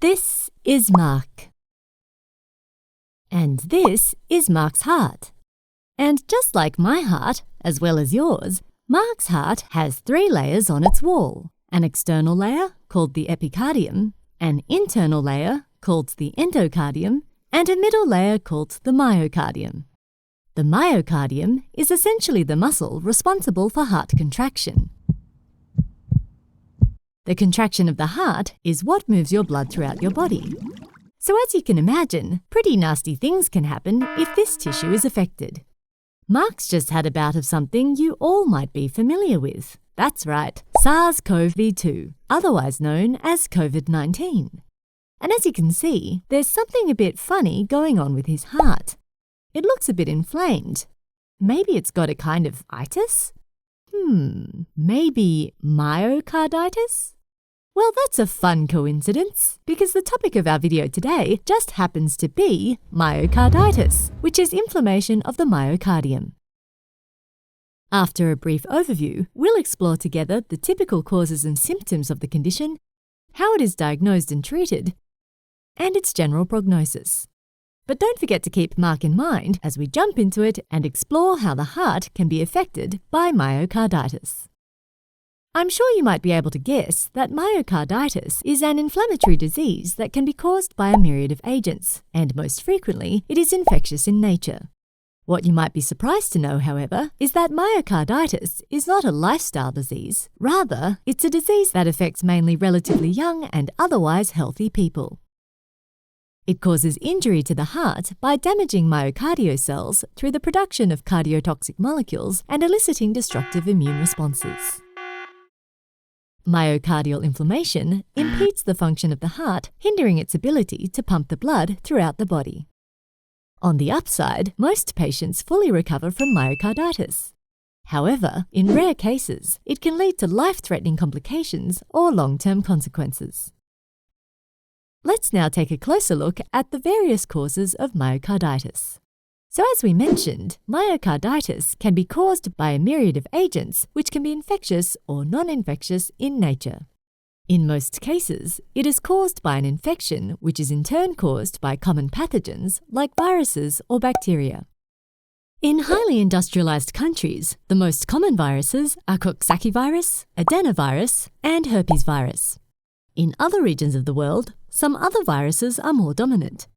This is Mark. And this is Mark's heart. And just like my heart, as well as yours, Mark's heart has 3 layers on its wall. An external layer, called the epicardium, an internal layer, called the endocardium, and a middle layer called the myocardium. The myocardium is essentially the muscle responsible for heart contraction. The contraction of the heart is what moves your blood throughout your body. So as you can imagine, pretty nasty things can happen if this tissue is affected. Mark's just had a bout of something you all might be familiar with. That's right, SARS-CoV-2, otherwise known as COVID-19. And as you can see, there's something a bit funny going on with his heart. It looks a bit inflamed. Maybe it's got a kind of itis? Maybe myocarditis? Well, that's a fun coincidence, because the topic of our video today just happens to be myocarditis, which is inflammation of the myocardium. After a brief overview, we'll explore together the typical causes and symptoms of the condition, how it is diagnosed and treated, and its general prognosis. But don't forget to keep Mark in mind as we jump into it and explore how the heart can be affected by myocarditis. I'm sure you might be able to guess that myocarditis is an inflammatory disease that can be caused by a myriad of agents, and most frequently, it is infectious in nature. What you might be surprised to know, however, is that myocarditis is not a lifestyle disease. Rather, it's a disease that affects mainly relatively young and otherwise healthy people. It causes injury to the heart by damaging myocardial cells through the production of cardiotoxic molecules and eliciting destructive immune responses. Myocardial inflammation impedes the function of the heart, hindering its ability to pump the blood throughout the body. On the upside, most patients fully recover from myocarditis. However, in rare cases, it can lead to life-threatening complications or long-term consequences. Let's now take a closer look at the various causes of myocarditis. So as we mentioned, myocarditis can be caused by a myriad of agents which can be infectious or non-infectious in nature. In most cases, it is caused by an infection which is in turn caused by common pathogens like viruses or bacteria. In highly industrialized countries, the most common viruses are Coxsackie virus, adenovirus, and herpes virus. In other regions of the world, some other viruses are more dominant.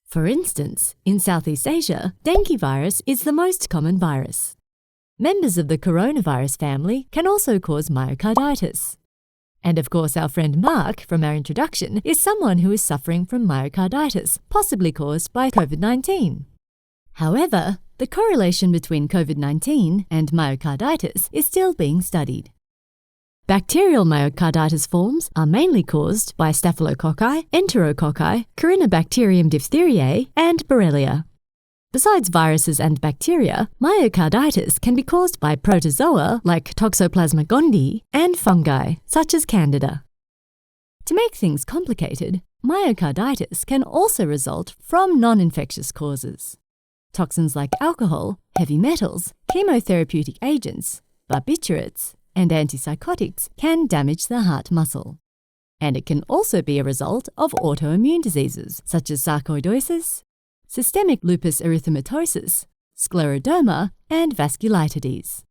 For instance, in Southeast Asia, dengue virus is the most common virus. Members of the coronavirus family can also cause myocarditis. And of course, our friend Mark from our introduction is someone who is suffering from myocarditis, possibly caused by COVID-19. However, the correlation between COVID-19 and myocarditis is still being studied. Bacterial myocarditis forms are mainly caused by Staphylococci, Enterococci, Corynebacterium diphtheriae, and Borrelia. Besides viruses and bacteria, myocarditis can be caused by protozoa like Toxoplasma gondii and fungi such as Candida. To make things complicated, myocarditis can also result from non-infectious causes. Toxins like alcohol, heavy metals, chemotherapeutic agents, barbiturates, and antipsychotics can damage the heart muscle. And it can also be a result of autoimmune diseases such as sarcoidosis, systemic lupus erythematosus, scleroderma, and vasculitis.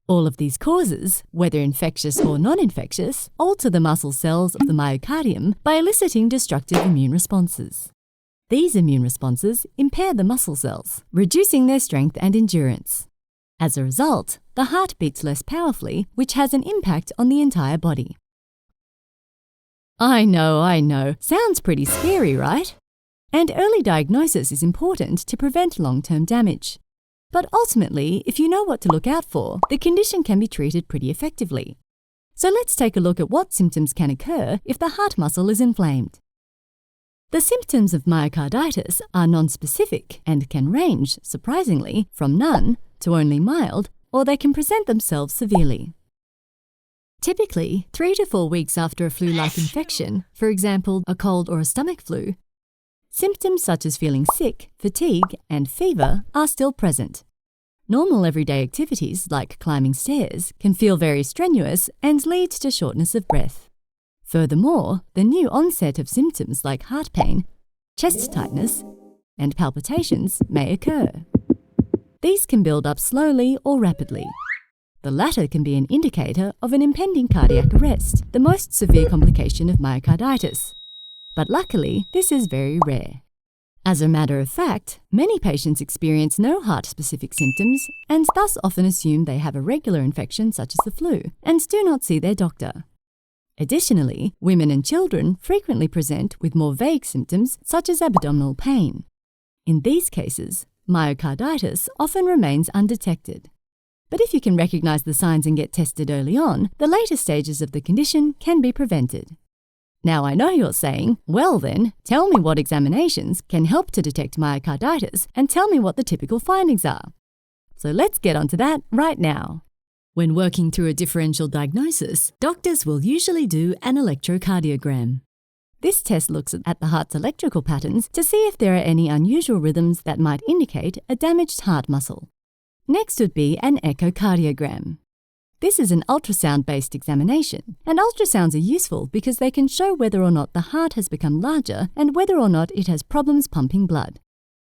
All of these causes, whether infectious or non-infectious, alter the muscle cells of the myocardium by eliciting destructive immune responses. These immune responses impair the muscle cells, reducing their strength and endurance. As a result, the heart beats less powerfully, which has an impact on the entire body. I know. Sounds pretty scary, right? And early diagnosis is important to prevent long-term damage. But ultimately, if you know what to look out for, the condition can be treated pretty effectively. So let's take a look at what symptoms can occur if the heart muscle is inflamed. The symptoms of myocarditis are non-specific and can range, surprisingly, from none to only mild, or they can present themselves severely. Typically, 3 to 4 weeks after a flu-like infection, for example, a cold or a stomach flu, symptoms such as feeling sick, fatigue, and fever are still present. Normal everyday activities like climbing stairs can feel very strenuous and lead to shortness of breath. Furthermore, the new onset of symptoms like heart pain, chest tightness, and palpitations may occur. These can build up slowly or rapidly. The latter can be an indicator of an impending cardiac arrest, the most severe complication of myocarditis. But luckily, this is very rare. As a matter of fact, many patients experience no heart-specific symptoms and thus often assume they have a regular infection such as the flu and do not see their doctor. Additionally, women and children frequently present with more vague symptoms such as abdominal pain. In these cases, myocarditis often remains undetected. But if you can recognize the signs and get tested early on, the later stages of the condition can be prevented. Now I know you're saying, well then, tell me what examinations can help to detect myocarditis and tell me what the typical findings are. So let's get onto that right now. When working through a differential diagnosis, doctors will usually do an electrocardiogram. This test looks at the heart's electrical patterns to see if there are any unusual rhythms that might indicate a damaged heart muscle. Next would be an echocardiogram. This is an ultrasound-based examination, and ultrasounds are useful because they can show whether or not the heart has become larger and whether or not it has problems pumping blood.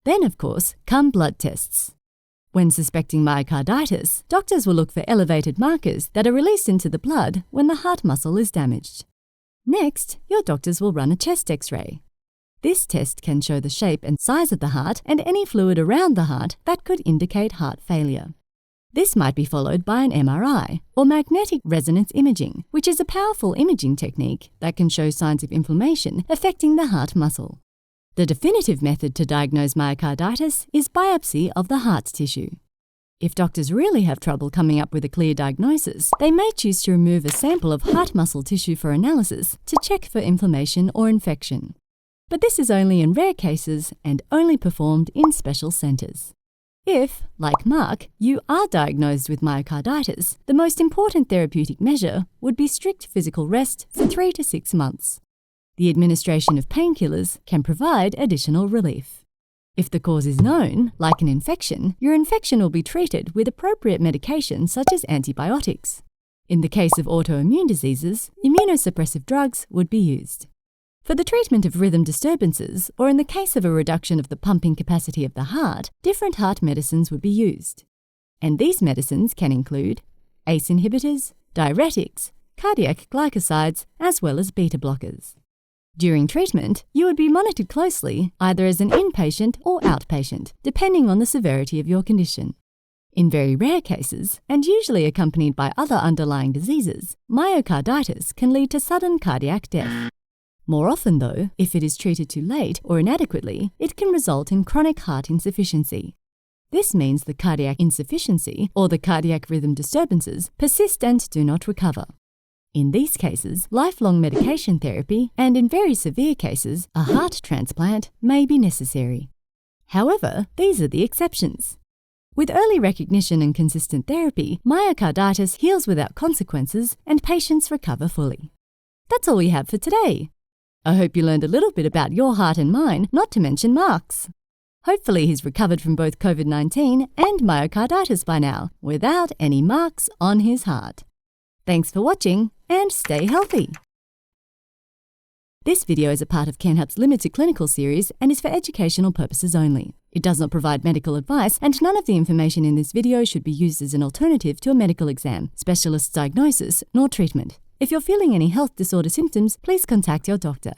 Then, of course, come blood tests. When suspecting myocarditis, doctors will look for elevated markers that are released into the blood when the heart muscle is damaged. Next, your doctors will run a chest X-ray. This test can show the shape and size of the heart and any fluid around the heart that could indicate heart failure. This might be followed by an MRI, or magnetic resonance imaging, which is a powerful imaging technique that can show signs of inflammation affecting the heart muscle. The definitive method to diagnose myocarditis is biopsy of the heart tissue. If doctors really have trouble coming up with a clear diagnosis, they may choose to remove a sample of heart muscle tissue for analysis to check for inflammation or infection. But this is only in rare cases and only performed in special centres. If, like Mark, you are diagnosed with myocarditis, the most important therapeutic measure would be strict physical rest for 3 to 6 months. The administration of painkillers can provide additional relief. If the cause is known, like an infection, your infection will be treated with appropriate medication such as antibiotics. In the case of autoimmune diseases, immunosuppressive drugs would be used. For the treatment of rhythm disturbances, or in the case of a reduction of the pumping capacity of the heart, different heart medicines would be used. And these medicines can include ACE inhibitors, diuretics, cardiac glycosides, as well as beta blockers. During treatment, you would be monitored closely, either as an inpatient or outpatient, depending on the severity of your condition. In very rare cases, and usually accompanied by other underlying diseases, myocarditis can lead to sudden cardiac death. More often though, if it is treated too late or inadequately, it can result in chronic heart insufficiency. This means the cardiac insufficiency or the cardiac rhythm disturbances persist and do not recover. In these cases, lifelong medication therapy and in very severe cases, a heart transplant may be necessary. However, these are the exceptions. With early recognition and consistent therapy, myocarditis heals without consequences and patients recover fully. That's all we have for today. I hope you learned a little bit about your heart and mine, not to mention Mark's. Hopefully he's recovered from both COVID-19 and myocarditis by now, without any marks on his heart. Thanks for watching, and stay healthy! This video is a part of CanHap's limited clinical series and is for educational purposes only. It does not provide medical advice, and none of the information in this video should be used as an alternative to a medical exam, specialist diagnosis, nor treatment. If you're feeling any health disorder symptoms, please contact your doctor.